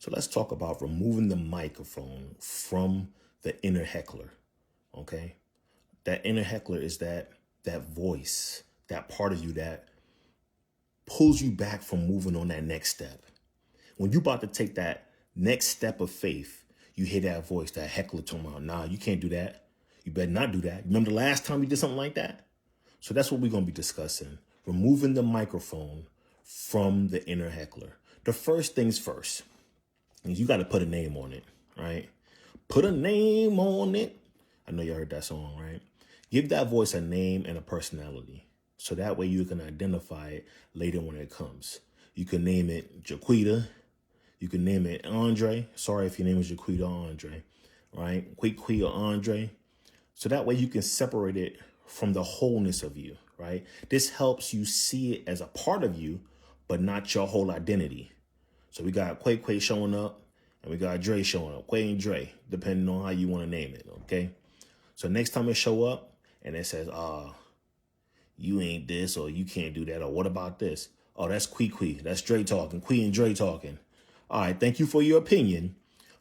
So let's talk about removing the microphone from the inner heckler. Okay. That inner heckler is that voice, that part of you that pulls you back from moving on that next step. When you're about to take that next step of faith, you hear that voice, that heckler talking about, nah, you can't do that. You better not do that. Remember the last time you did something like that? So that's what we're going to be discussing. Removing the microphone from the inner heckler. The first things first, you got to put a name on it, right? Put a name on it. I know you heard that song, right? Give that voice a name and a personality. So that way you can identify it later when it comes. You can name it Jaquita. You can name it Andre. Sorry if your name is Jaquita or Andre, right? Quick or Andre. So that way you can separate it from the wholeness of you, right? This helps you see it as a part of you, but not your whole identity. So we got Quay showing up and we got Dre showing up. Quay and Dre, depending on how you want to name it, okay? So next time it show up and it says, you ain't this or you can't do that or what about this? Oh, that's Quay. That's Dre talking. Quay and Dre talking. All right, thank you for your opinion,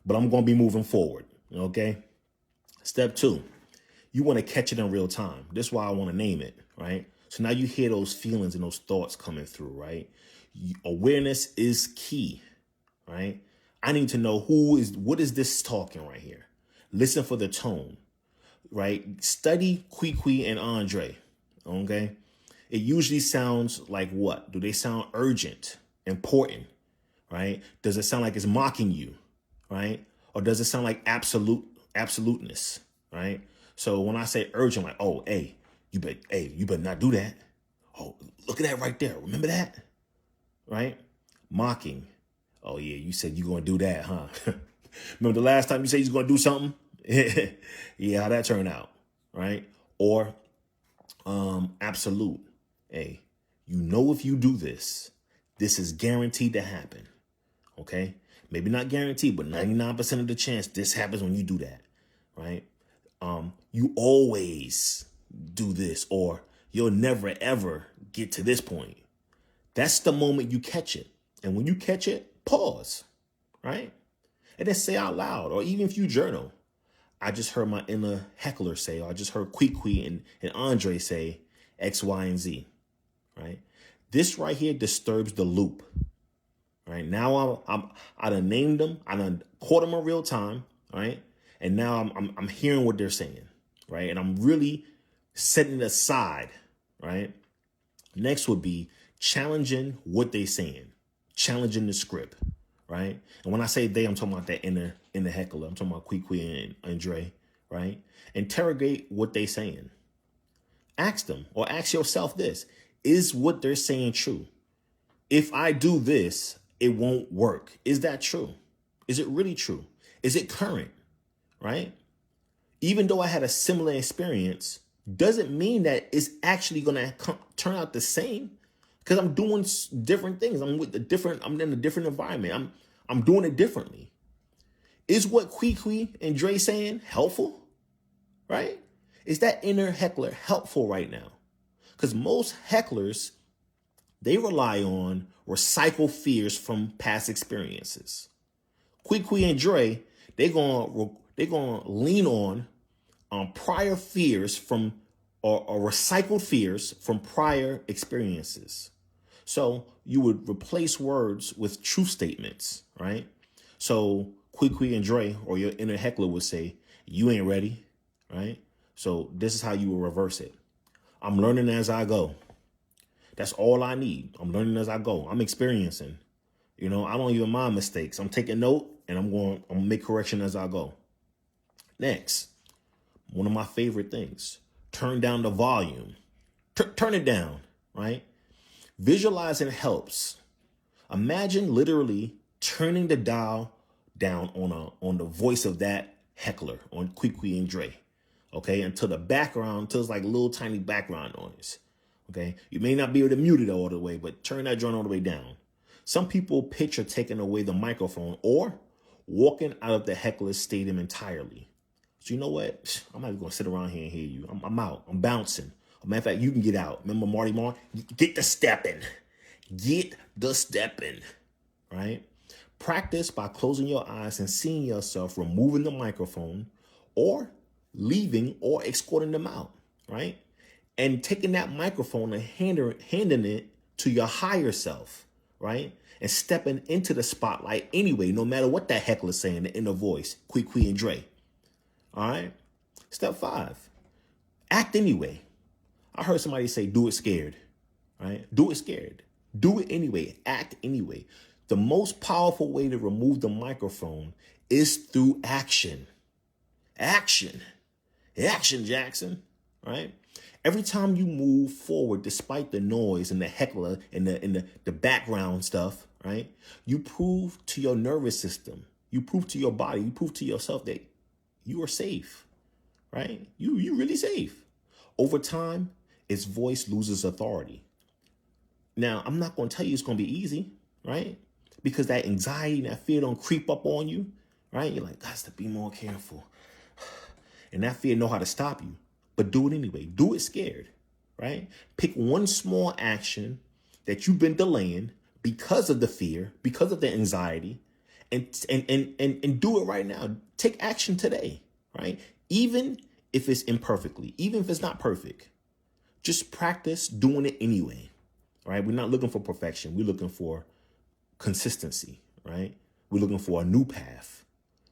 but I'm going to be moving forward, okay? Step 2, you want to catch it in real time. This is why I want to name it, right? So now you hear those feelings and those thoughts coming through, right? Awareness is key, right? I need to know what is this talking right here? Listen for the tone, right? Study Quee and Andre, okay? It usually sounds like what? Do they sound urgent, important, right? Does it sound like it's mocking you, right? Or does it sound like absoluteness, right? So when I say urgent, like, oh, you better not do that. Oh, look at that right there. Remember that? Right? Mocking. Oh, yeah, you said you're going to do that, huh? Remember the last time you said you're going to do something? Yeah, how that turned out, right? Or absolute. Hey, you know if you do this, this is guaranteed to happen, okay? Maybe not guaranteed, but 99% of the chance this happens when you do that, right? You always do this, or you'll never, ever get to this point. That's the moment you catch it. And when you catch it, pause, right? And then say out loud, or even if you journal, I just heard my inner heckler say, or I just heard Quee and Andre say X, Y, and Z, right? This right here disturbs the loop, right? Now I done named them, I done caught them in real time, right? And now I'm hearing what they're saying, right? And I'm really setting it aside, right? Next would be challenging what they're saying, challenging the script, right? And when I say they, I'm talking about that inner heckler. I'm talking about Quee and Andre, right? Interrogate what they're saying. Ask them or ask yourself this: is what they're saying true? If I do this, it won't work. Is that true? Is it really true? Is it current? Right? Even though I had a similar experience, doesn't mean that it's actually going to turn out the same, because I'm doing different things. I'm in a different environment. I'm doing it differently. Is what Quee and Dre saying helpful? Right? Is that inner heckler helpful right now? Because most hecklers, they rely on recycle fears from past experiences. Quee and Dre, they're gonna lean on prior fears from or recycled fears from prior experiences. So you would replace words with truth statements, right? So Quee and Dre, or your inner heckler, would say, "You ain't ready," right? So this is how you will reverse it. I'm learning as I go. That's all I need. I'm learning as I go. I'm experiencing. I don't even mind mistakes. I'm taking note and I'm going to make correction as I go. Next, one of my favorite things, turn down the volume. Turn it down, right? Visualizing helps. Imagine literally turning the dial down on the voice of that heckler, on Quee and Dre, okay? Until it's like a little tiny background noise, okay? You may not be able to mute it all the way, but turn that joint all the way down. Some people picture taking away the microphone or walking out of the heckler's stadium entirely. So you know what? I'm not even going to sit around here and hear you. I'm out. I'm bouncing. As a matter of fact, you can get out. Remember Marty Marr? Get the stepping. Get the stepping, right? Practice by closing your eyes and seeing yourself removing the microphone or leaving or escorting them out, right? And taking that microphone and handing it to your higher self, right? And stepping into the spotlight anyway, no matter what that heckler's saying in the voice, Quee and Dre. All right. Step 5, act anyway. I heard somebody say, do it scared, right? Do it scared. Do it anyway. Act anyway. The most powerful way to remove the microphone is through action. Action. Action, Jackson, right? Every time you move forward, despite the noise and the heckler and the background stuff, right? You prove to your nervous system, you prove to your body, you prove to yourself that you are safe, right? You really safe. Over time, its voice loses authority. Now, I'm not going to tell you it's going to be easy, right? Because that anxiety and that fear don't creep up on you, right? You're like, got to be more careful. And that fear know how to stop you. But do it anyway. Do it scared, right? Pick one small action that you've been delaying because of the fear, because of the anxiety, and do it right now. Take action today, right? Even if it's imperfectly, even if it's not perfect, just practice doing it anyway, right? We're not looking for perfection. We're looking for consistency, right? We're looking for a new path,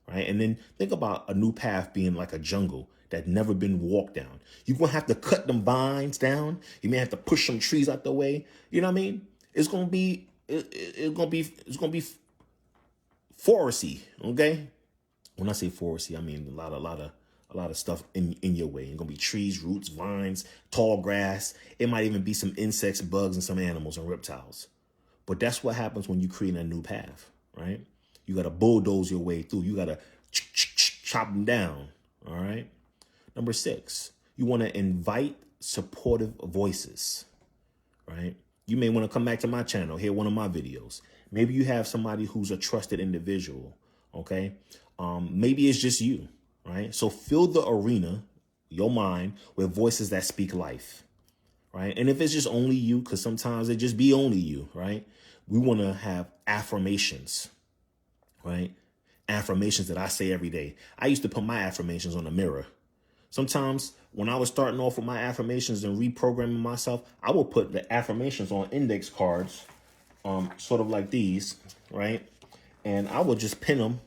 right? And then think about a new path being like a jungle that never been walked down. You're going to have to cut them vines down. You may have to push some trees out the way. You know what I mean? It's going to be foresty, okay? When I say foresty, I mean a lot of stuff in your way. It's going to be trees, roots, vines, tall grass. It might even be some insects, bugs, and some animals and reptiles. But that's what happens when you create a new path, right? You got to bulldoze your way through. You got to chop them down, all right? Number 6, you want to invite supportive voices, right? You may want to come back to my channel, hear one of my videos. Maybe you have somebody who's a trusted individual, okay? Maybe it's just you, right? So fill the arena, your mind, with voices that speak life, right? And if it's just only you, because sometimes it just be only you, right? We want to have affirmations, right? Affirmations that I say every day. I used to put my affirmations on the mirror. Sometimes when I was starting off with my affirmations and reprogramming myself, I would put the affirmations on index cards, sort of like these, right? And I would just pin them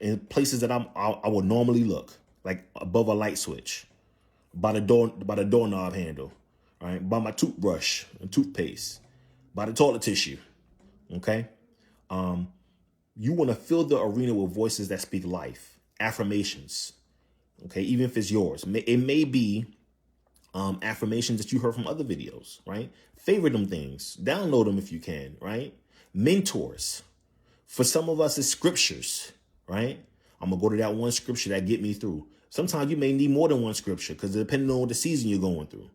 in places that I would normally look, like above a light switch, by the doorknob handle, right? By my toothbrush and toothpaste, by the toilet tissue, okay? You want to fill the arena with voices that speak life, affirmations. Okay, even if it's yours, it may be affirmations that you heard from other videos, right? Favorite them things, download them if you can, right? Mentors. For some of us, it's scriptures, right? I'm gonna go to that one scripture that get me through. Sometimes you may need more than one scripture because depending on the season you're going through,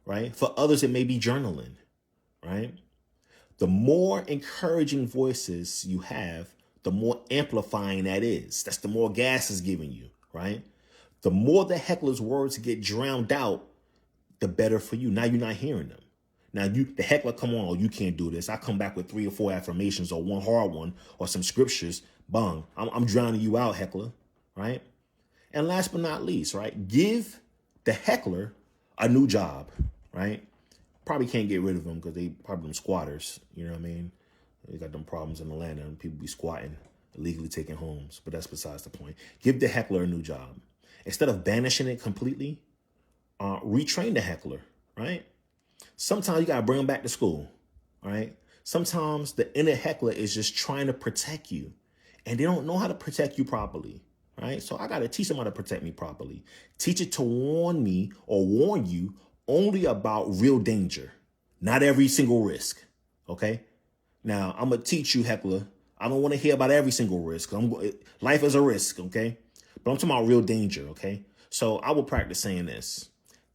right? For others, it may be journaling, right? The more encouraging voices you have, the more amplifying that is. That's the more gas is giving you, right? The more the heckler's words get drowned out, the better for you. Now you're not hearing them. Now the heckler come on, oh, you can't do this. I come back with 3 or 4 affirmations or one hard one or some scriptures. Bung, I'm drowning you out, heckler, right? And last but not least, right? Give the heckler a new job, right? Probably can't get rid of them because they probably them squatters. You know what I mean? They got them problems in Atlanta and people be squatting, illegally taking homes. But that's besides the point. Give the heckler a new job. Instead of banishing it completely, retrain the heckler, right? Sometimes you got to bring them back to school, right? Sometimes the inner heckler is just trying to protect you and they don't know how to protect you properly, right? So I got to teach them how to protect me properly. Teach it to warn me or warn you only about real danger, not every single risk, okay? Now, I'm going to teach you, heckler. I don't want to hear about every single risk. Life is a risk, okay? But I'm talking about real danger, okay? So I will practice saying this.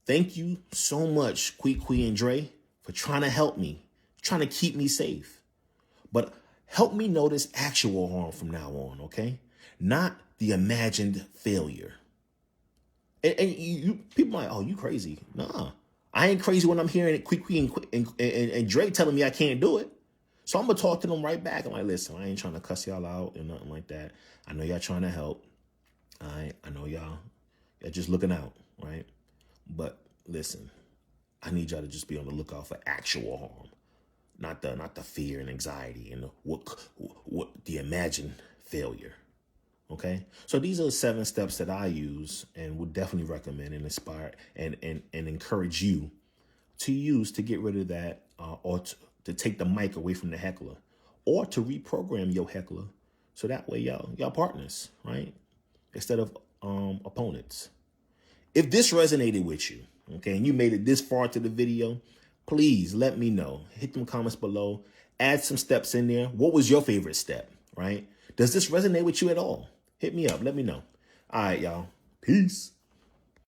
Thank you so much, Quee and Dre, for trying to help me, trying to keep me safe. But help me notice actual harm from now on, okay? Not the imagined failure. And you people are like, oh, you crazy. Nah, I ain't crazy when I'm hearing Quee and Dre telling me I can't do it. So I'm going to talk to them right back. I'm like, listen, I ain't trying to cuss y'all out or nothing like that. I know y'all trying to help. I know y'all just looking out, right? But listen, I need y'all to just be on the lookout for actual harm, not the fear and anxiety and the imagined failure. Okay, so these are 7 steps that I use and would definitely recommend and inspire and encourage you to use to get rid of that, or to take the mic away from the heckler, or to reprogram your heckler so that way y'all partners, right? Instead of opponents. If this resonated with you, okay, and you made it this far to the video, please let me know. Hit them comments below. Add some steps in there. What was your favorite step, right? Does this resonate with you at all? Hit me up. Let me know. All right, y'all. Peace.